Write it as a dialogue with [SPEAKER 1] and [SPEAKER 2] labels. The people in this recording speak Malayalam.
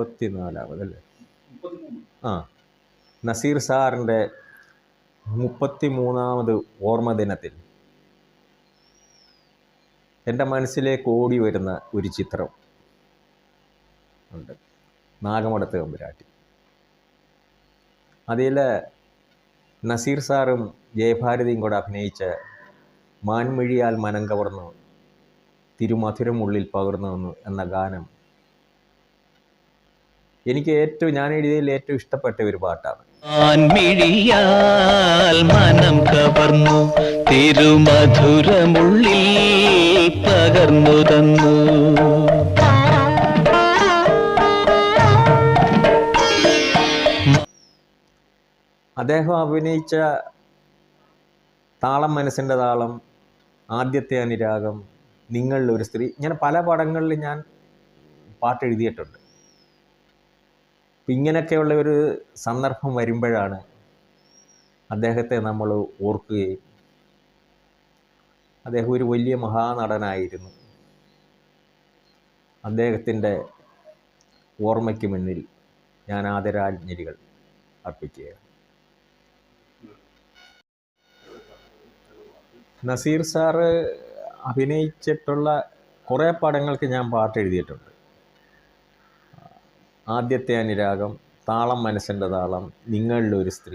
[SPEAKER 1] 34-ാമതല്ലേ? ആ, നസീർ സാറിൻ്റെ 33-ാമത് ഓർമ്മ ദിനത്തിൽ എൻ്റെ മനസ്സിലേക്ക് ഓടി വരുന്ന ഒരു ചിത്രം ഉണ്ട്, നാഗമടത്ത് തമ്പുരാട്ടി. അതിൽ നസീർ സാറും ജയഭാരതിയും കൂടെ അഭിനയിച്ച മാൻമിഴിയാൽ മനം കവർന്നു തിരുമധുരം ഉള്ളിൽ പകർന്നു എന്ന ഗാനം എനിക്ക് ഞാൻ എഴുതിയതിൽ ഏറ്റവും ഇഷ്ടപ്പെട്ട ഒരു പാട്ടാണ്.
[SPEAKER 2] മാൻമിഴിയാൽ മനം കവർന്നു തിരുമധുരമുള്ളിൽ പകർന്നു തന്നു.
[SPEAKER 1] അദ്ദേഹം അഭിനയിച്ച താളം മനസ്സിൻ്റെ താളം, ആദ്യത്തെ അനുരാഗം, നിങ്ങളിൽ ഒരു സ്ത്രീ, ഇങ്ങനെ പല പടങ്ങളിൽ ഞാൻ പാട്ടെഴുതിയിട്ടുണ്ട്. ഇങ്ങനെയൊക്കെയുള്ള ഒരു സന്ദർഭം വരുമ്പോഴാണ് അദ്ദേഹത്തെ നമ്മൾ ഓർക്കുകയും അദ്ദേഹം ഒരു വലിയ മഹാനടനായിരുന്നു, അദ്ദേഹത്തിൻ്റെ ഓർമ്മയ്ക്ക് മുന്നിൽ ഞാൻ ആദരാഞ്ജലികൾ അർപ്പിക്കുകയാണ്. നസീർ സാറ് അഭിനയിച്ചിട്ടുള്ള കുറേ പടങ്ങൾക്ക് ഞാൻ പാട്ടെഴുതിയിട്ടുണ്ട്. ആദ്യത്തെ അനുരാഗം, താളം മനസ്സിൻ്റെ താളം, നിങ്ങളിലൊരു സ്ത്രീ.